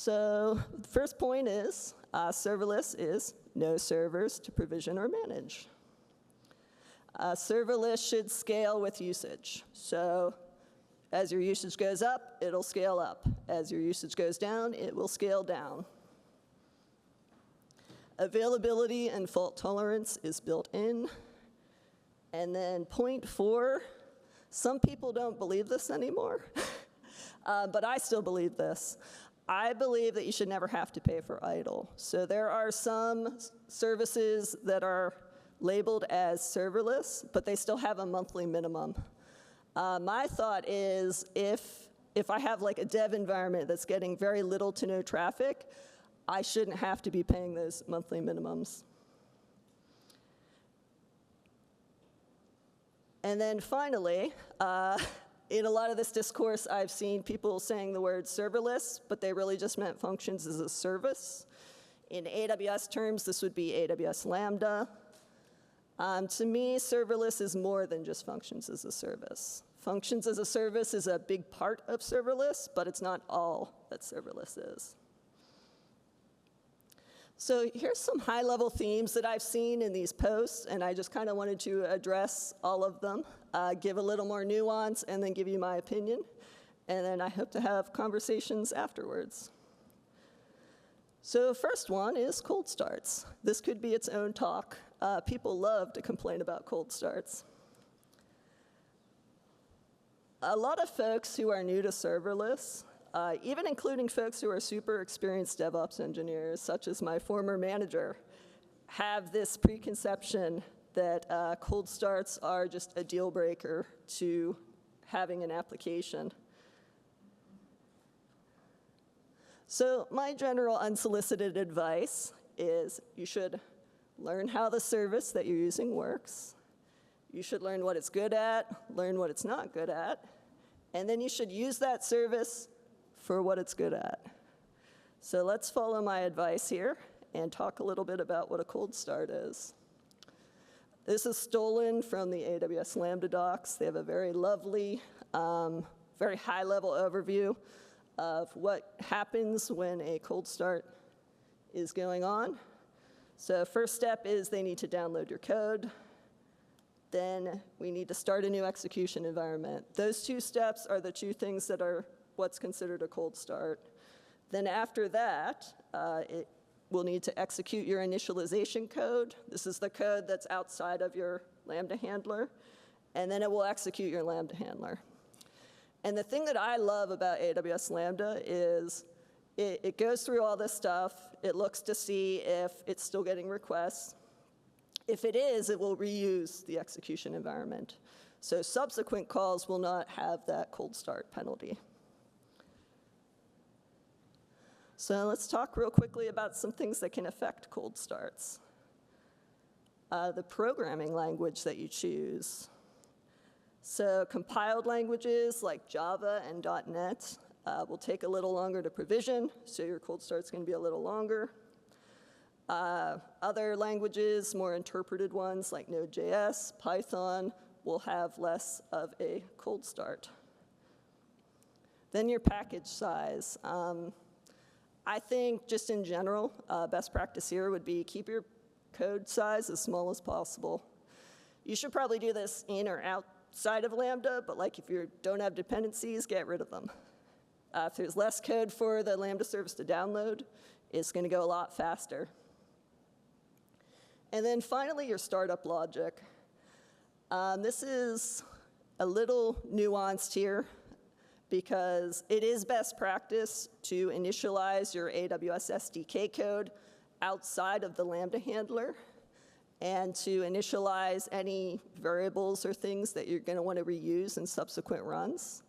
So the first point is serverless is no servers to provision or manage. Serverless should scale with usage. So as your usage goes up, it'll scale up. As your usage goes down, it will scale down. Availability and fault tolerance is built in. And then point 4, some people don't believe this anymore, but I still believe this. I believe that you should never have to pay for idle. So there are some services that are labeled as serverless, but they still have a monthly minimum. My thought is if I have like a dev environment that's getting very little to no traffic, I shouldn't have to be paying those monthly minimums. And then finally, in a lot of this discourse, I've seen people saying the word serverless, but they really just meant functions as a service. In AWS terms, this would be AWS Lambda. To me, serverless is more than just functions as a service. Functions as a service is a big part of serverless, but it's not all that serverless is. So here's some high-level themes that I've seen in these posts, and I just kind of wanted to address all of them, give a little more nuance, and then give you my opinion. And then I hope to have conversations afterwards. So the first one is cold starts. This could be its own talk. People love to complain about cold starts. A lot of folks who are new to serverless, even including folks who are super experienced DevOps engineers, such as my former manager, have this preconception that cold starts are just a deal breaker to having an application. So my general unsolicited advice is you should learn how the service that you're using works. You should learn what it's good at, learn what it's not good at, and then you should use that service for what it's good at. So let's follow my advice here and talk a little bit about what a cold start is. This is stolen from the AWS Lambda docs. They have a very lovely, very high-level overview of what happens when a cold start is going on. So first step is they need to download your code. Then we need to start a new execution environment. Those two steps are the two things that are what's considered a cold start. Then after that, it will need to execute your initialization code. This is the code that's outside of your Lambda handler. And then it will execute your Lambda handler. And the thing that I love about AWS Lambda is it goes through all this stuff. It looks to see if it's still getting requests. If it is, it will reuse the execution environment. So subsequent calls will not have that cold start penalty. So let's talk real quickly about some things that can affect cold starts. The programming language that you choose. So compiled languages like Java and .NET will take a little longer to provision, so your cold start's going to be a little longer. Other languages, more interpreted ones like Node.js, Python, will have less of a cold start. Then your package size. I think just in general, best practice here would be keep your code size as small as possible. You should probably do this in or outside of Lambda, but like if you don't have dependencies, get rid of them. If there's less code for the Lambda service to download, it's going to go a lot faster. And then finally, your startup logic. This is a little nuanced here because it is best practice to initialize your AWS SDK code outside of the Lambda handler and to initialize any variables or things that you're going to want to reuse in subsequent runs.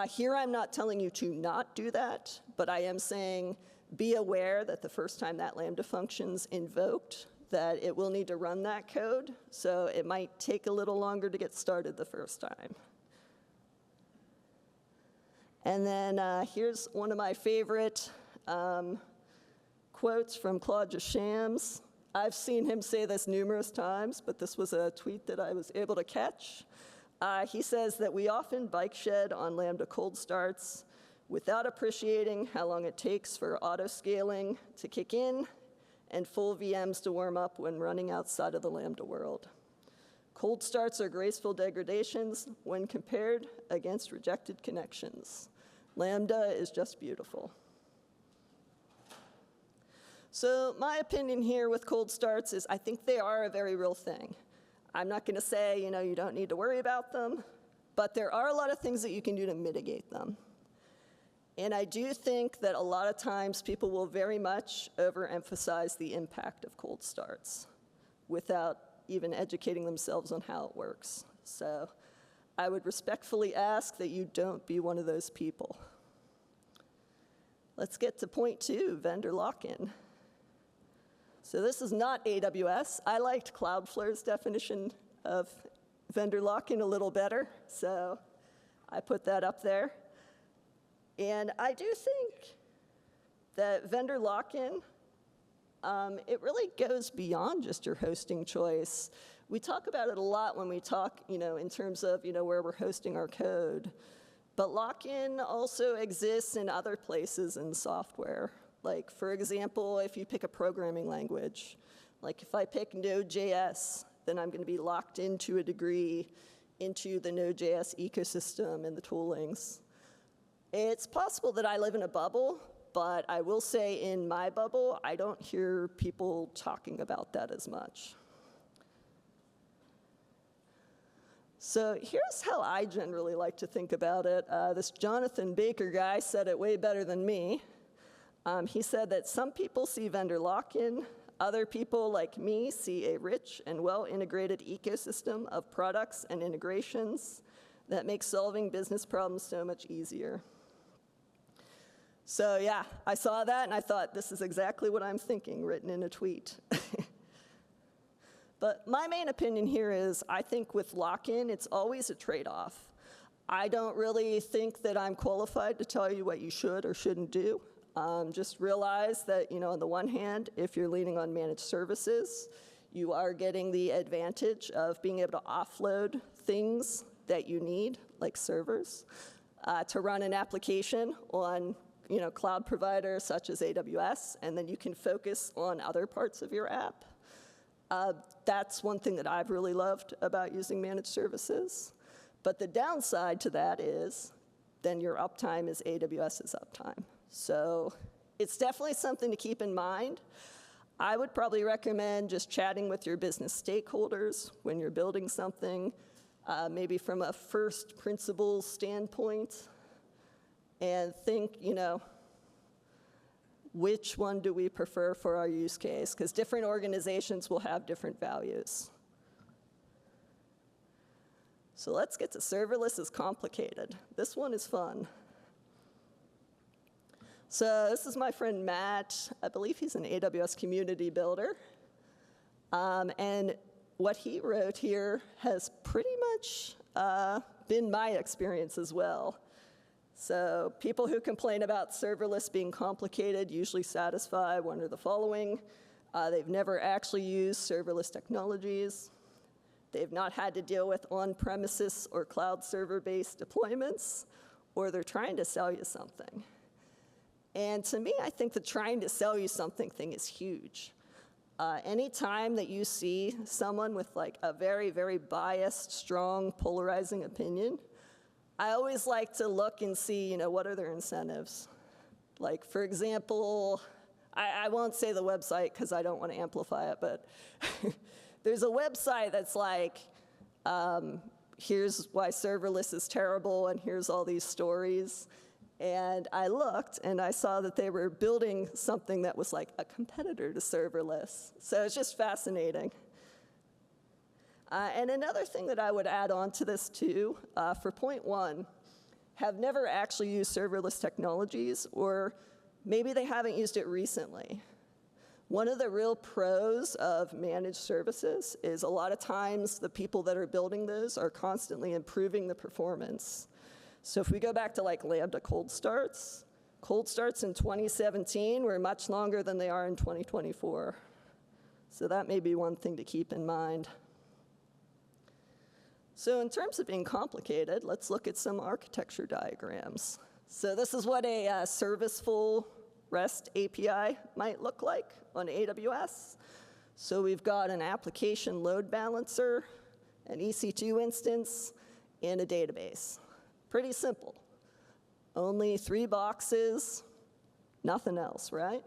Here I'm not telling you to not do that, but I am saying be aware that the first time that Lambda function's invoked, that it will need to run that code, so it might take a little longer to get started the first time. And then here's one of my favorite quotes from Claude Shams. I've seen him say this numerous times, but this was a tweet that I was able to catch. He says that we often bike shed on Lambda cold starts without appreciating how long it takes for auto-scaling to kick in and full VMs to warm up when running outside of the Lambda world. Cold starts are graceful degradations when compared against rejected connections. Lambda is just beautiful. So my opinion here with cold starts is I think they are a very real thing. I'm not going to say, you don't need to worry about them, but there are a lot of things that you can do to mitigate them. And I do think that a lot of times people will very much overemphasize the impact of cold starts without even educating themselves on how it works. So I would respectfully ask that you don't be one of those people. Let's get to point 2, vendor lock-in. So this is not AWS. I liked Cloudflare's definition of vendor lock-in a little better, so I put that up there. And I do think that vendor lock-in, it really goes beyond just your hosting choice. We talk about it a lot when we talk, in terms of, where we're hosting our code. But lock-in also exists in other places in software. Like, for example, if you pick a programming language, like if I pick Node.js, then I'm going to be locked into a degree into the Node.js ecosystem and the toolings. It's possible that I live in a bubble, but I will say in my bubble, I don't hear people talking about that as much. So here's how I generally like to think about it. This Jonathan Baker guy said it way better than me. He said that some people see vendor lock-in. Other people, like me, see a rich and well-integrated ecosystem of products and integrations that make solving business problems so much easier. So yeah, I saw that and I thought, this is exactly what I'm thinking, written in a tweet. But my main opinion here is I think with lock-in, it's always a trade-off. I don't really think that I'm qualified to tell you what you should or shouldn't do. Just realize that, on the one hand, if you're leaning on managed services, you are getting the advantage of being able to offload things that you need, like servers, to run an application on cloud providers such as AWS, and then you can focus on other parts of your app. That's one thing that I've really loved about using managed services. But the downside to that is then your uptime is AWS's uptime. So it's definitely something to keep in mind. I would probably recommend just chatting with your business stakeholders when you're building something, maybe from a first principles standpoint, and think, which one do we prefer for our use case? Because different organizations will have different values. So let's get to serverless is complicated. This one is fun. So this is my friend Matt. I believe he's an AWS community builder. And what he wrote here has pretty much been my experience as well. So people who complain about serverless being complicated usually satisfy one of the following. They've never actually used serverless technologies. They've not had to deal with on-premises or cloud server-based deployments, or they're trying to sell you something. And to me, I think the trying to sell you something thing is huge. Any time that you see someone with like a very, very biased, strong, polarizing opinion, I always like to look and see, what are their incentives? Like, for example, I won't say the website because I don't want to amplify it, but there's a website that's like, here's why serverless is terrible, and here's all these stories. And I looked, and I saw that they were building something that was like a competitor to serverless. So it's just fascinating. And another thing that I would add on to this too, for point 1, have never actually used serverless technologies, or maybe they haven't used it recently. One of the real pros of managed services is a lot of times the people that are building those are constantly improving the performance. So if we go back to like Lambda cold starts in 2017 were much longer than they are in 2024. So that may be one thing to keep in mind. So in terms of being complicated, let's look at some architecture diagrams. So this is what a serviceful REST API might look like on AWS. So we've got an application load balancer, an EC2 instance, and a database. Pretty simple. Only 3 boxes, nothing else, right?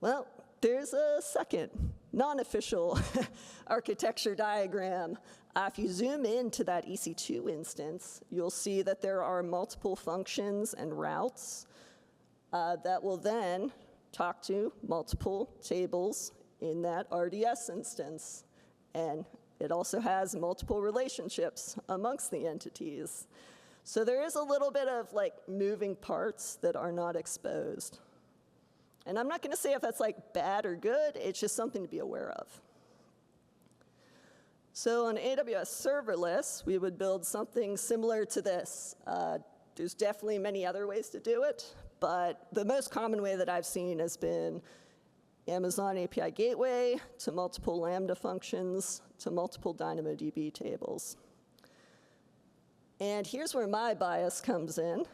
Well, there's a second non-official architecture diagram. If you zoom into that EC2 instance, you'll see that there are multiple functions and routes that will then talk to multiple tables in that RDS instance. And it also has multiple relationships amongst the entities. So there is a little bit of like moving parts that are not exposed. And I'm not going to say if that's like bad or good, it's just something to be aware of. So on AWS Serverless, we would build something similar to this. There's definitely many other ways to do it, but the most common way that I've seen has been Amazon API Gateway to multiple Lambda functions to multiple DynamoDB tables. And here's where my bias comes in.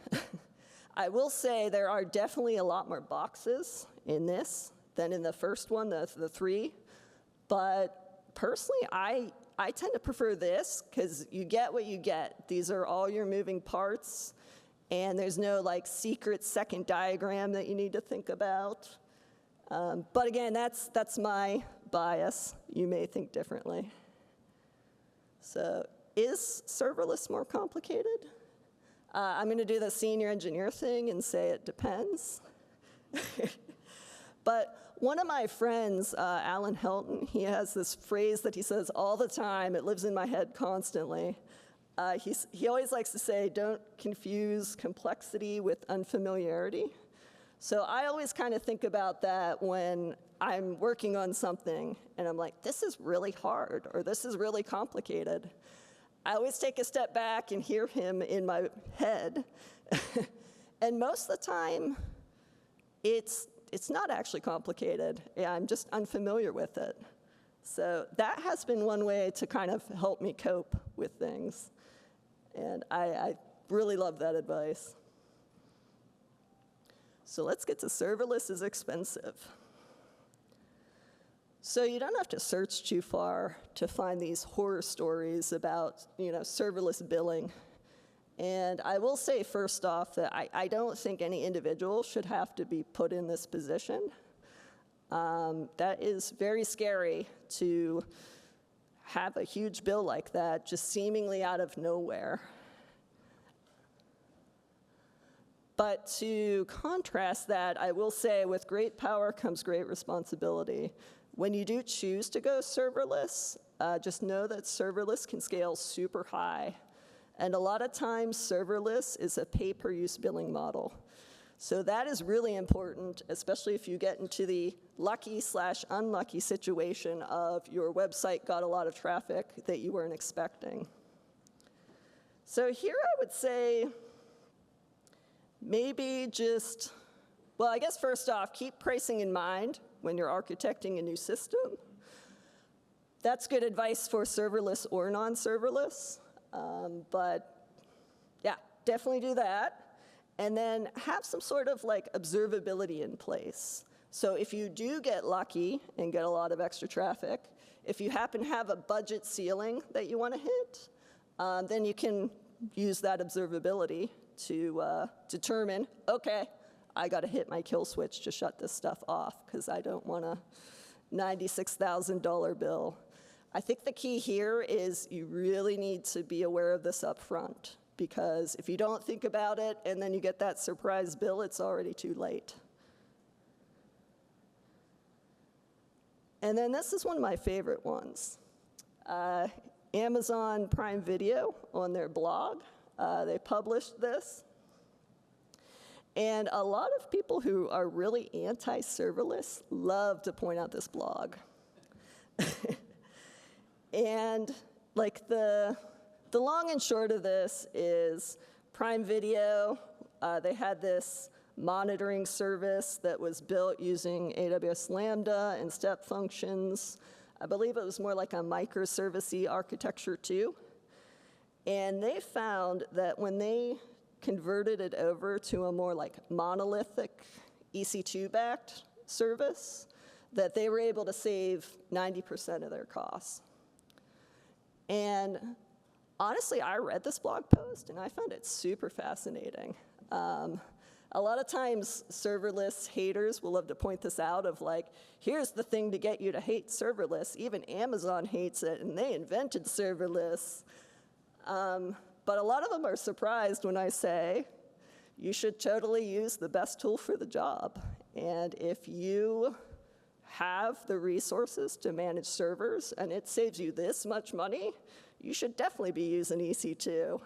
I will say there are definitely a lot more boxes in this than in the first one, the 3. But personally, I tend to prefer this because you get what you get. These are all your moving parts, and there's no like secret second diagram that you need to think about. But again, that's my bias. You may think differently. So is serverless more complicated? I'm going to do the senior engineer thing and say it depends. But one of my friends, Alan Helton, he has this phrase that he says all the time. It lives in my head constantly. He always likes to say, don't confuse complexity with unfamiliarity. So I always kind of think about that when I'm working on something, and I'm like, this is really hard, or this is really complicated. I always take a step back and hear him in my head. And most of the time, it's not actually complicated. I'm just unfamiliar with it. So that has been one way to kind of help me cope with things. And I really love that advice. So let's get to serverless is expensive. So you don't have to search too far to find these horror stories about, serverless billing. And I will say first off that I don't think any individual should have to be put in this position. That is very scary to have a huge bill like that just seemingly out of nowhere. But to contrast that, I will say with great power comes great responsibility. When you do choose to go serverless, just know that serverless can scale super high. And a lot of times, serverless is a pay-per-use billing model. So that is really important, especially if you get into the lucky/unlucky situation of your website got a lot of traffic that you weren't expecting. So here I would say maybe just, well, I guess first off, keep pricing in mind when you're architecting a new system. That's good advice for serverless or non-serverless. But yeah, definitely do that. And then have some sort of like observability in place. So if you do get lucky and get a lot of extra traffic, if you happen to have a budget ceiling that you want to hit, then you can use that observability to determine, okay, I got to hit my kill switch to shut this stuff off because I don't want a $96,000 bill. I think the key here is you really need to be aware of this up front, because if you don't think about it and then you get that surprise bill, it's already too late. And then this is one of my favorite ones. Amazon Prime Video on their blog, they published this. And a lot of people who are really anti-serverless love to point out this blog. And like the long and short of this is Prime Video, they had this monitoring service that was built using AWS Lambda and step functions. I believe it was more like a microservice-y architecture too. And they found that when they converted it over to a more like monolithic EC2-backed service, that they were able to save 90% of their costs. And honestly, I read this blog post, and I found it super fascinating. A lot of times, serverless haters will love to point this out of like, here's the thing to get you to hate serverless. Even Amazon hates it, and they invented serverless. But a lot of them are surprised when I say, you should totally use the best tool for the job. And if you have the resources to manage servers, and it saves you this much money, you should definitely be using EC2.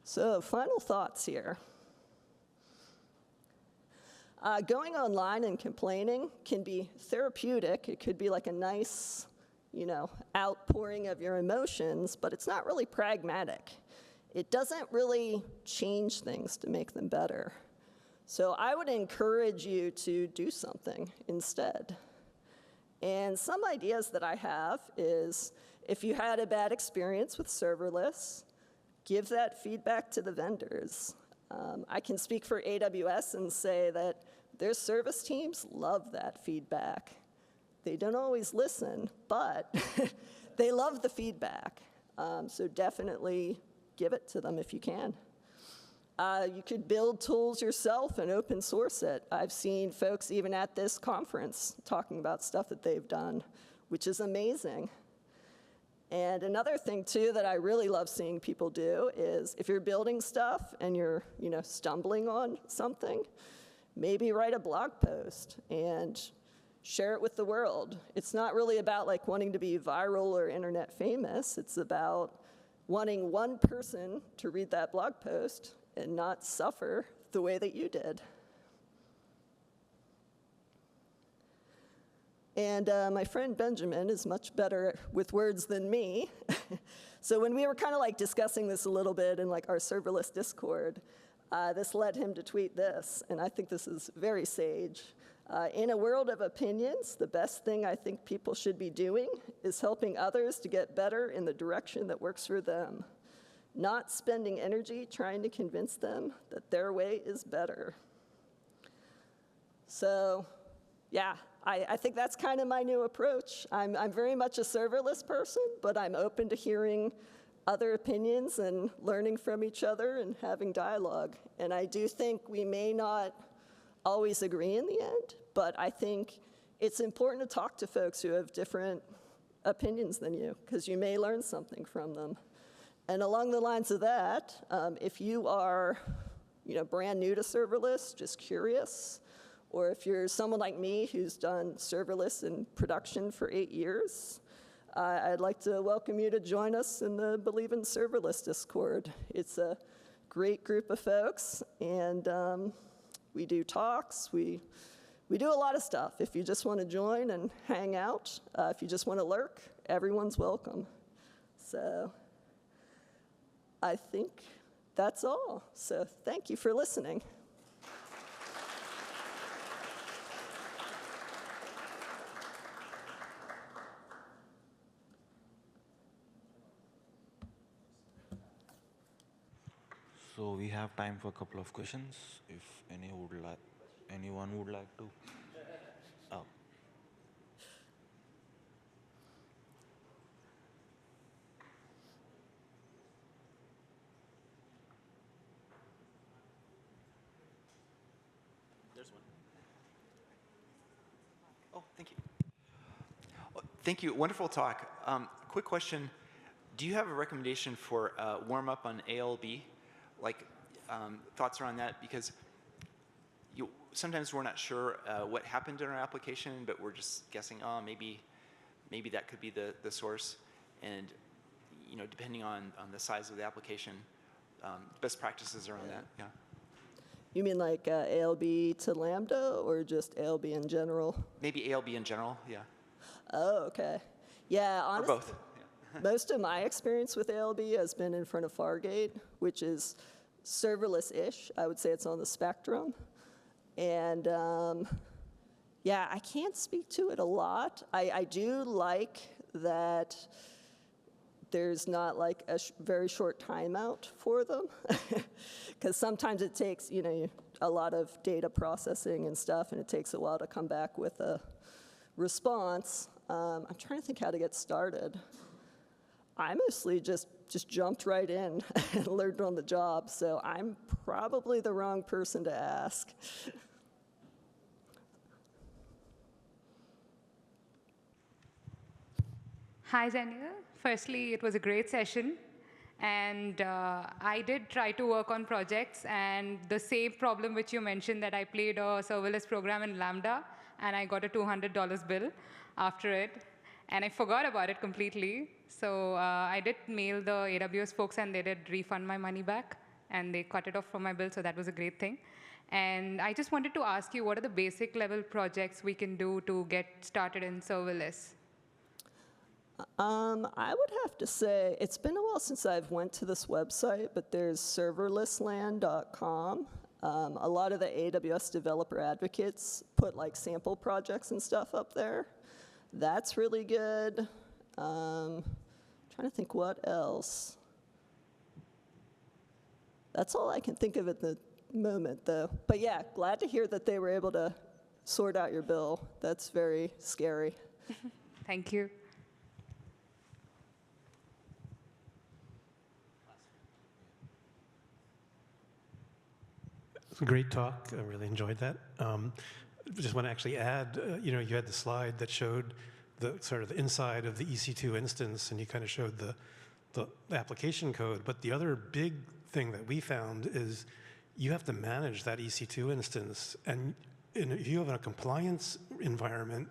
So final thoughts here. Going online and complaining can be therapeutic. It could be like a nice, outpouring of your emotions, but it's not really pragmatic. It doesn't really change things to make them better. So I would encourage you to do something instead. And some ideas that I have is, if you had a bad experience with serverless, give that feedback to the vendors. I can speak for AWS and say that their service teams love that feedback. They don't always listen, but they love the feedback. So definitely give it to them if you can. You could build tools yourself and open source it. I've seen folks even at this conference talking about stuff that they've done, which is amazing. And another thing, too, that I really love seeing people do is if you're building stuff and you're stumbling on something, maybe write a blog post and share it with the world. It's not really about like wanting to be viral or internet famous. It's about wanting one person to read that blog post and not suffer the way that you did. And my friend Benjamin is much better with words than me. So when we were kind of like discussing this a little bit in like our serverless Discord, this led him to tweet this, and I think this is very sage. In a world of opinions, the best thing I think people should be doing is helping others to get better in the direction that works for them, not spending energy trying to convince them that their way is better. So, yeah, I think that's kind of my new approach. I'm very much a serverless person, but I'm open to hearing other opinions and learning from each other and having dialogue. And I do think we may not always agree in the end, but I think it's important to talk to folks who have different opinions than you, because you may learn something from them. And along the lines of that, if you are brand new to serverless, just curious, or if you're someone like me who's done serverless in production for 8 years, I'd like to welcome you to join us in the Believe in Serverless Discord. It's a great group of folks, and we do talks, we do a lot of stuff. If you just want to join and hang out, if you just want to lurk, everyone's welcome. So I think that's all. So thank you for listening. So we have time for a couple of questions, if anyone would like to. Oh. There's one. Oh, thank you. Oh, thank you. Wonderful talk. Quick question. Do you have a recommendation for warm-up on ALB? Like thoughts around that? Because sometimes we're not sure what happened in our application, but we're just guessing, oh, maybe that could be the source. And depending on the size of the application, best practices around that. Yeah. You mean like ALB to Lambda, or just ALB in general? Maybe ALB in general. Yeah. Oh, okay. Yeah, honestly. Or both. Most of my experience with ALB has been in front of Fargate, which is serverless-ish. I would say it's on the spectrum. And yeah, I can't speak to it a lot. I do like that there's not like a very short timeout for them, because sometimes it takes, a lot of data processing and stuff, and it takes a while to come back with a response. I'm trying to think how to get started. I mostly just jumped right in and learned on the job, so I'm probably the wrong person to ask. Hi, Danielle. Firstly, it was a great session. And I did try to work on projects. And the same problem which you mentioned, that I played a serverless program in Lambda, and I got a $200 bill after it. And I forgot about it completely. So I did mail the AWS folks, and they did refund my money back. And they cut it off from my bill, so that was a great thing. And I just wanted to ask you, what are the basic level projects we can do to get started in serverless? I would have to say, it's been a while since I've went to this website, but there's serverlessland.com. A lot of the AWS developer advocates put like sample projects and stuff up there. That's really good. Trying to think what else. That's all I can think of at the moment, though. But yeah, glad to hear that they were able to sort out your bill. That's very scary. Thank you. Great talk. I really enjoyed that. Just want to actually add, you had the slide that showed the sort of the inside of the EC2 instance, and you kind of showed the application code. But the other big thing that we found is you have to manage that EC2 instance. And if you have a compliance environment,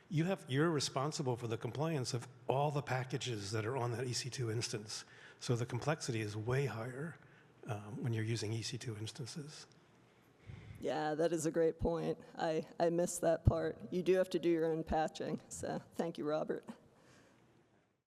you're responsible for the compliance of all the packages that are on that EC2 instance. So the complexity is way higher when you're using EC2 instances. Yeah, that is a great point. I missed that part. You do have to do your own patching, so thank you, Robert.